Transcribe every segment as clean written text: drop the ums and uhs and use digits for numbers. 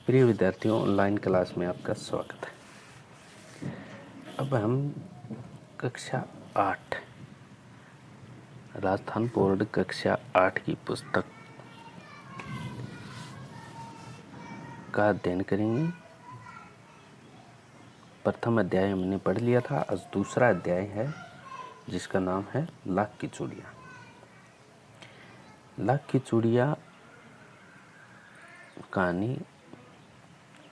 प्रिय विद्यार्थियों, online class में आपका स्वागत है। अब हम कक्षा 8 राजस्थान बोर्ड कक्षा 8 की पुस्तक का अध्ययन करेंगे। प्रथम अध्याय हमने पढ़ लिया था। आज दूसरा अध्याय है जिसका नाम है लाख की चूड़ियाँ। लाख की चूड़ियाँ कहानी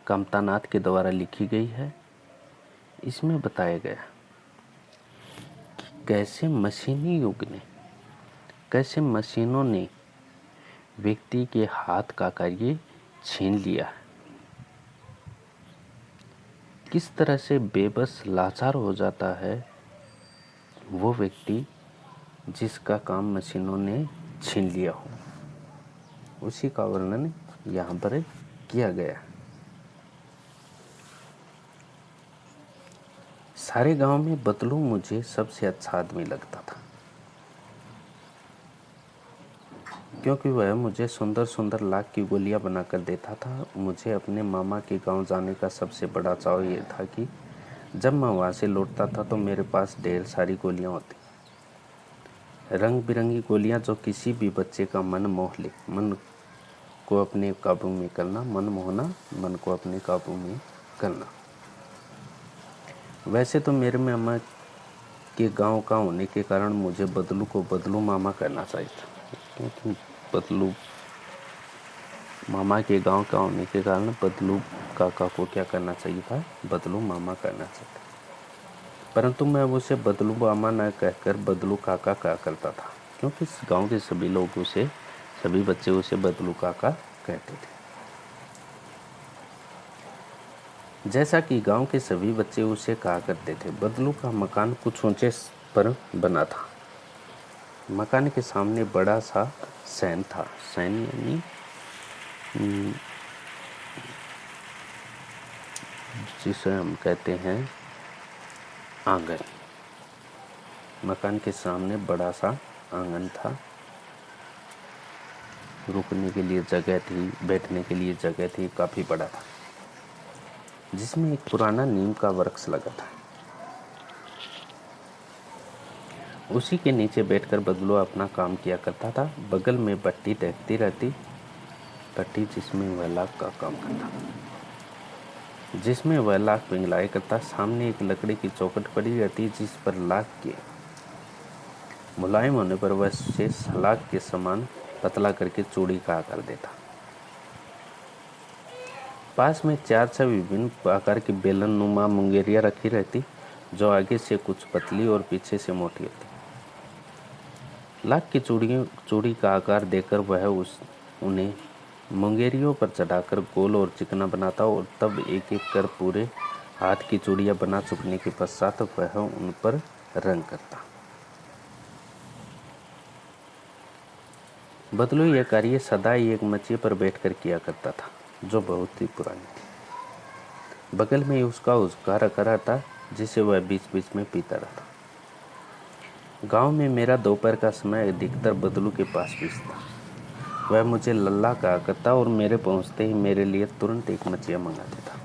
कामतानाथ के द्वारा लिखी गई है। इसमें बताया गया कि कैसे मशीनी युग ने, कैसे मशीनों ने व्यक्ति के हाथ का कार्य छीन लिया, किस तरह से बेबस लाचार हो जाता है वो व्यक्ति जिसका काम मशीनों ने छीन लिया हो। उसी का वर्णन यहाँ पर किया गया। सारे गांव में बदलू मुझे सबसे अच्छा आदमी लगता था, क्योंकि वह मुझे सुंदर सुंदर लाख की गोलियां बनाकर देता था। मुझे अपने मामा के गांव जाने का सबसे बड़ा चाव ये था कि जब मैं वहां से लौटता था तो मेरे पास ढेर सारी गोलियां होती, रंग बिरंगी गोलियां जो किसी भी बच्चे का मन मोह ले। मन को अपने काबू में करना, मन मोहना, मन को अपने काबू में करना। वैसे तो मेरे मामा के गांव का होने के कारण मुझे बदलू को बदलू मामा करना चाहिए था, क्योंकि बदलू मामा के गांव का होने के कारण बदलू काका को क्या करना चाहिए था, बदलू मामा करना चाहिए था। परंतु मैं उसे बदलू मामा न कहकर बदलू काका कहा करता था, क्योंकि इस गांव के सभी लोग उसे, सभी बच्चे उसे बदलू काका कहते थे। जैसा कि गांव के सभी बच्चे उसे कहा करते थे। बदलू का मकान कुछ ऊंचे पर बना था। मकान के सामने बड़ा सा सैन था। सैन यानी जिसे हम कहते हैं आंगन। मकान के सामने बड़ा सा आंगन था। रुकने के लिए जगह थी, बैठने के लिए जगह थी, काफी बड़ा था, जिसमें एक पुराना नीम का वृक्ष लगा था। उसी के नीचे बैठकर बदलू अपना काम किया करता था। बगल में भट्टी दहकती रहती, भट्टी जिसमें वह लाख का काम करता, जिसमें वह लाख पिघलाया करता। सामने एक लकड़ी की चौखट पड़ी रहती, जिस पर लाख के मुलायम होने पर वह उसे सलाख के समान पतला करके चूड़ी का आकार देता। पास में 4-6 विभिन्न आकार की बेलन नुमा मुंगेरियां रखी रहती, जो आगे से कुछ पतली और पीछे से मोटी होती। लाख की चूड़ी का आकार देकर वह उन्हें मुंगेरियों पर चढ़ाकर गोल और चिकना बनाता, और तब एक एक कर पूरे हाथ की चूड़ियां बना चुकने के पश्चात वह उन पर रंग करता। बदलू यह कार्य सदा ही एक मचिए पर बैठकर किया करता था, जो बहुत ही पुरानी थी। बगल में उसका हुक्का रखा रहता, जिसे वह बीच बीच में पीता रहता। गांव में मेरा दोपहर का समय अधिकतर बदलू के पास बीतता। वह मुझे लल्ला कहा करता और मेरे पहुंचते ही मेरे लिए तुरंत एक मचिया मंगा देता।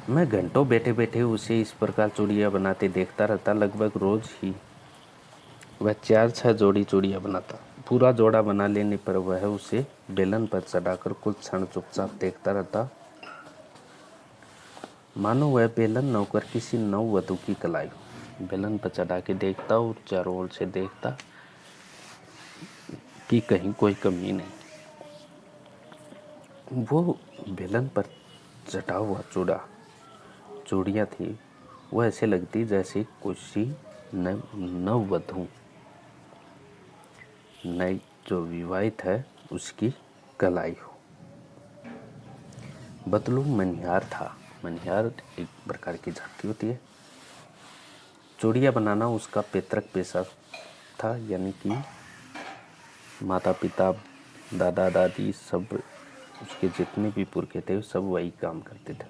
मैं घंटों बैठे बैठे उसे इस प्रकार चूड़ियां बनाते देखता रहता। लगभग रोज ही वह 4-6 जोड़ी चूड़ियां बनाता। पूरा जोड़ा बना लेने पर वह उसे बेलन पर चढ़ाकर कुछ क्षण चुपचाप देखता रहता, मानो वह बेलन नौकर किसी नववधू की कलाई हो। बेलन पर चढ़ा के देखता और चारों ओर से देखता कि कहीं कोई कमी नहीं। वो बेलन पर चढ़ा हुआ चूड़ियां थी, वो ऐसे लगती जैसे किसी नववधू, नई जो विवाहित है, उसकी कलाई हो। बदलू मनिहार था। मनिहार एक प्रकार की जाति होती है। चूड़ियां बनाना उसका पैतृक पेशा था, यानी कि माता पिता, दादा दादी, सब उसके जितने भी पुरखे थे सब वही काम करते थे,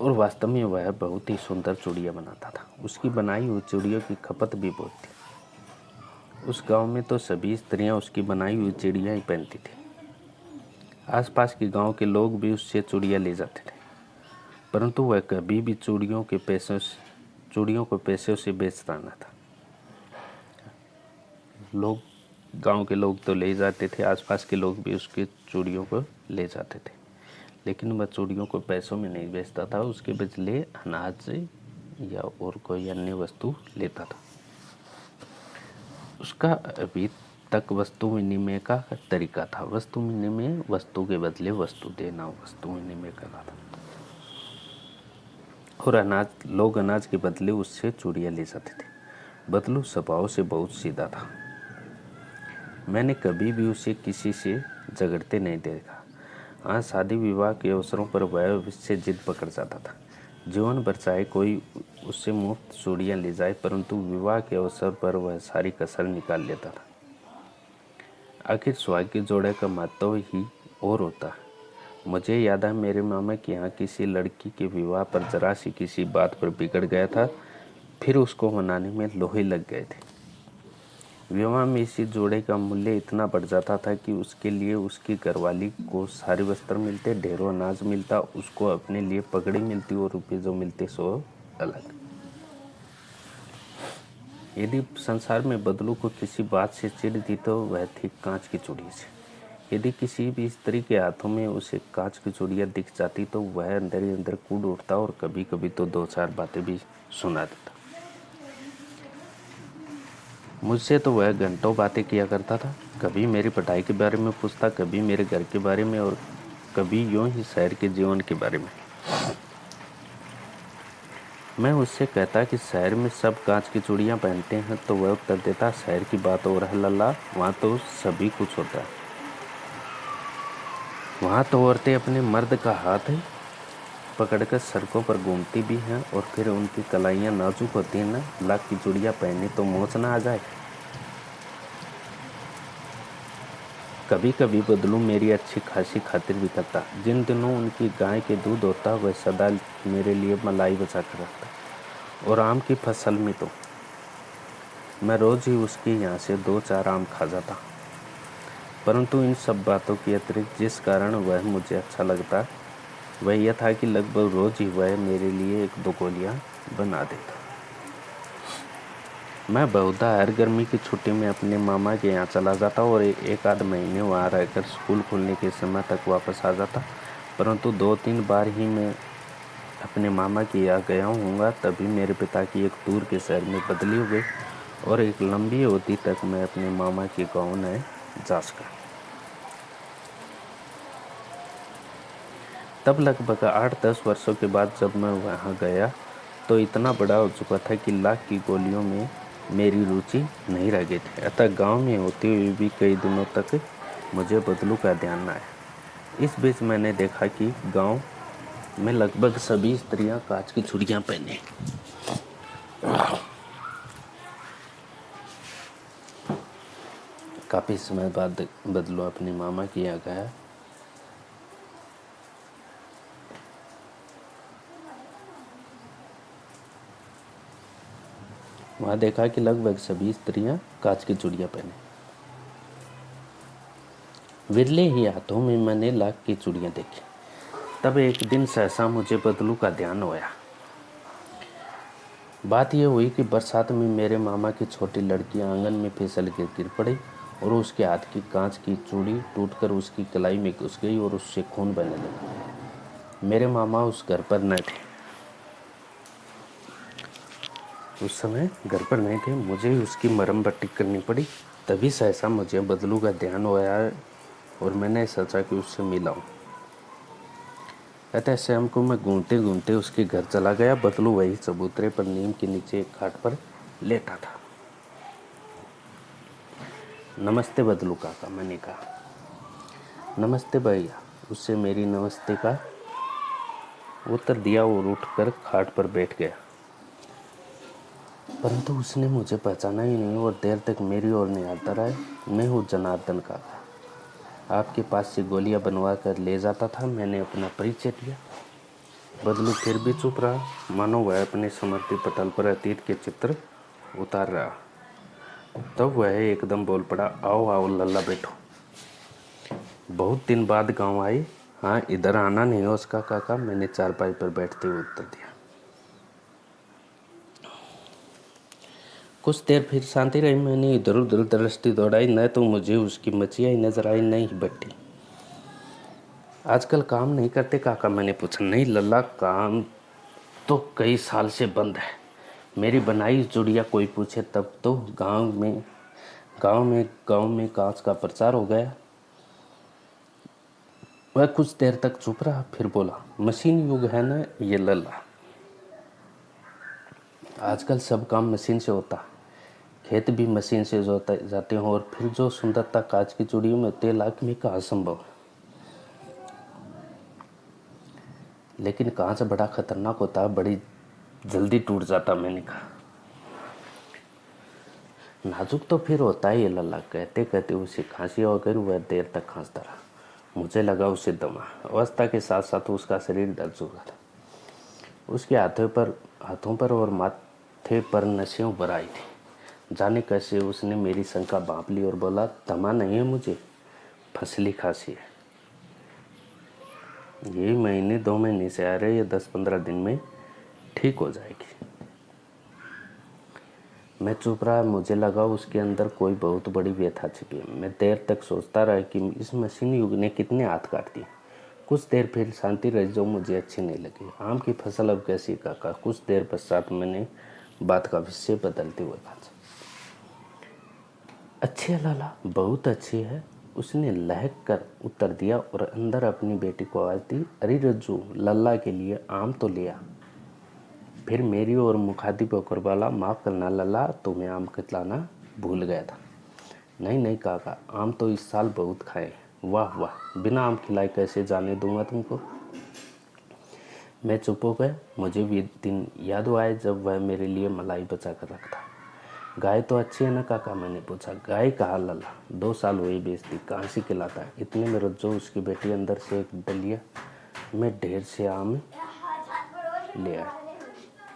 और वास्तव में वह बहुत ही सुंदर चूड़ियां बनाता था। उसकी बनाई हुई चूड़ियों की खपत भी बहुत थी। उस गांव में तो सभी स्त्रियां उसकी बनाई हुई चिड़िया ही पहनती थी। आसपास के गांव के लोग भी उससे चूड़ियाँ ले जाते थे, परंतु वह कभी भी चूड़ियों को पैसों से बेचता न था। गांव के लोग तो ले जाते थे, आसपास के लोग भी उसकी चूड़ियों को ले जाते थे, लेकिन वह चूड़ियों को पैसों में नहीं बेचता था, उसके बदले अनाज या और कोई अन्य वस्तु लेता था। उसका अभी तक वस्तु विनिमय का तरीका था। वस्तु विनिमय, वस्तु के बदले वस्तु देना, वस्तु विनिमय करना था। और लोग अनाज के बदले उससे चूड़ियाँ ले जाते थे। बदलू स्वभाव से बहुत सीधा था। मैंने कभी भी उसे किसी से झगड़ते नहीं देखा। हाँ, शादी विवाह के अवसरों पर वह उससे जिद पकड़ जाता था। जीवन भर चाहे कोई उससे मुफ्त चूड़ियाँ ले जाए, परंतु विवाह के अवसर पर वह सारी कसर निकाल लेता था। आखिर सुहाग के जोड़े का महत्व ही और होता है। मुझे याद है, मेरे मामा के यहाँ किसी लड़की के विवाह पर जरा सी किसी बात पर बिगड़ गया था, फिर उसको मनाने में लोहे लग गए थे। विवाह में इसी जोड़े का मूल्य इतना बढ़ जाता था कि उसके लिए उसकी घरवाली को सारे वस्त्र मिलते, ढेरों अनाज मिलता, उसको अपने लिए पगड़ी मिलती और रुपये जो मिलते सो अलग। यदि संसार में बदलू को किसी बात से चिढ़ थी तो वह थी कांच की चूड़ी से। यदि किसी भी स्त्री के हाथों में उसे कांच की चूड़ियाँ दिख जाती तो वह अंदर ही अंदर कूद उठता और कभी कभी तो 2-4 बातें भी सुना देता। मुझसे तो वह घंटों बातें किया करता था। कभी मेरी पढ़ाई के बारे में पूछता, कभी मेरे घर के बारे में, और कभी यूं ही शहर के जीवन के बारे में। मैं उससे कहता कि शहर में सब कांच की चूड़ियाँ पहनते हैं, तो वह उत्तर देता, शहर की बात हो रहा है लल्ला, वहाँ तो सभी कुछ होता है। वहाँ तो औरतें अपने मर्द का हाथ पकड़कर सड़कों पर घूमती भी हैं, और फिर उनकी कलाइयाँ नाजुक होती हैं ना, लाख की चूड़ियाँ पहने तो मोच ना आ जाए। कभी कभी बदलू मेरी अच्छी खासी खातिर भी करता। जिन दिनों उनकी गाय के दूध होता वह सदा मेरे लिए मलाई बचा कर रखता। और आम की फसल में तो मैं रोज ही उसके यहाँ से 2-4 आम खा जाता। परंतु इन सब बातों के अतिरिक्त जिस कारण वह मुझे अच्छा लगता वह यह था कि लगभग रोज ही वह मेरे लिए 1-2 गोलियाँ बना देता। मैं बहुधा हर गर्मी की छुट्टी में अपने मामा के यहाँ चला जाता और 1-आध महीने वहाँ रहकर स्कूल खुलने के समय तक वापस आ जाता। परंतु 2-3 बार ही मैं अपने मामा के यहाँ गया हूँगा, तभी मेरे पिता की एक दूर के शहर में बदली हो गई और एक लंबी अवधि तक मैं अपने मामा के गाँव न जा सका। तब लगभग 8-10 वर्षों के बाद जब मैं वहाँ गया तो इतना बड़ा हो चुका था कि लाख की गोलियों में मेरी रुचि नहीं रह गई थी। अतः गांव में होते हुए भी कई दिनों तक मुझे बदलू का ध्यान न आया। इस बीच मैंने देखा कि गांव में लगभग सभी स्त्रियां कांच की चूड़ियां पहने। काफ़ी समय बाद बदलू अपने मामा के यहाँ गया। वहाँ देखा कि लगभग सभी स्त्रियां कांच की चूड़ियाँ पहने। विरले ही हाथों में मैंने लाख की चूड़ियाँ देखी। तब एक दिन सहसा मुझे बदलू का ध्यान होया। बात यह हुई कि बरसात में मेरे मामा की छोटी लड़की आंगन में फिसल के गिर पड़ी और उसके हाथ की कांच की चूड़ी टूटकर उसकी कलाई में घुस गई और उससे खून बहने लगा। मेरे मामा उस घर पर न थे, उस समय घर पर नहीं थे। मुझे उसकी मरहम पट्टी करनी पड़ी। तभी सहसा मुझे बदलू का ध्यान होया और मैंने सोचा कि उससे मिला हूँ। अतः शाम को मैं घूमते घूमते उसके घर चला गया। बदलू वही चबूतरे पर नीम के नीचे एक खाट पर लेटा था। नमस्ते बदलू काका, मैंने कहा। नमस्ते भैया, उससे मेरी नमस्ते का उत्तर दिया और उठकर खाट पर बैठ गया। परंतु उसने मुझे पहचाना ही नहीं और देर तक मेरी ओर निहारता रहा। मैं हूँ जनार्दन काका, आपके पास से गोलियां बनवा कर ले जाता था। मैंने अपना परिचय दिया। बदलू फिर भी चुप रहा, मानो वह अपने स्मृति पटल पर अतीत के चित्र उतार रहा। तब तब वह एकदम बोल पड़ा, आओ आओ लल्ला बैठो। बहुत दिन बाद गांव आई। हाँ, इधर आना नहीं है उसका काका, मैंने चारपाई पर बैठते हुए उत्तर दिया। कुछ देर फिर शांति रही। मैंने इधर उधर दृष्टि दौड़ाई, न तो मुझे उसकी मचिया ही नजर आई, न ही भट्टी। आजकल काम नहीं करते काका, मैंने पूछा। नहीं लल्ला, काम तो कई साल से बंद है। मेरी बनाई जुड़िया कोई पूछे तब तो गांव में कांच का प्रचार हो गया। वह कुछ देर तक चुप रहा, फिर बोला, मशीन युग है ना ये लल्ला। आजकल सब काम मशीन से होता, खेत भी मशीन से जोते जाते हैं, और फिर जो सुंदरता कांच की चूड़ियों में होती है, लाख में कहाँ संभव। लेकिन कांच बड़ा खतरनाक होता है, बड़ी जल्दी टूट जाता। मैंने कहा, नाजुक तो फिर होता है ये लल्ला। कहते कहते उसे खांसी हो गई। वह देर तक खांसता रहा। मुझे लगा उसे दमा। अवस्था के साथ साथ उसका शरीर दर्द चुका था। उसके हाथों पर और माथे पर नसें उभर आई थी। जाने कैसे उसने मेरी शंका भांप ली और बोला, दमा नहीं है मुझे, फसली खांसी है। यही महीने 2 महीने से आ रहे, ये 10-15 दिन में ठीक हो जाएगी। मैं चुप रहा। मुझे लगा उसके अंदर कोई बहुत बड़ी व्यथा छिपी है। मैं देर तक सोचता रहा कि इस मशीन युग ने कितने हाथ काट दिए। कुछ देर फिर शांति रही, जो मुझे अच्छी नहीं लगी। आम की फसल अब कैसी काका? कुछ देर पश्चात मैंने बात का विषय बदलते हुए कहा, अच्छी है लाला, बहुत अच्छी है। उसने लहक कर उत्तर दिया और अंदर अपनी बेटी को आवाज दी, अरे रज्जू, लल्ला के लिए आम तो लिया। फिर मेरी ओर मुखातिब होकर बोला, माफ़ करना लल्ला, तुम्हें आम खिलाना भूल गया था। नहीं काका, आम तो इस साल बहुत खाए। वाह वाह, बिना आम खिलाए कैसे जाने दूंगा तुमको। मैं चुप हो गया। मुझे भी दिन याद आए जब वह मेरे लिए मलाई बचा कर रखता। गाय तो अच्छी है ना काका? मैंने पूछा। गाय कहा लल्ला, 2 साल हुए बेचती, कहाँ से खिलाता है। इतने में रज्जो उसकी बेटी अंदर से एक डलिया में ढेर से आम ले आए।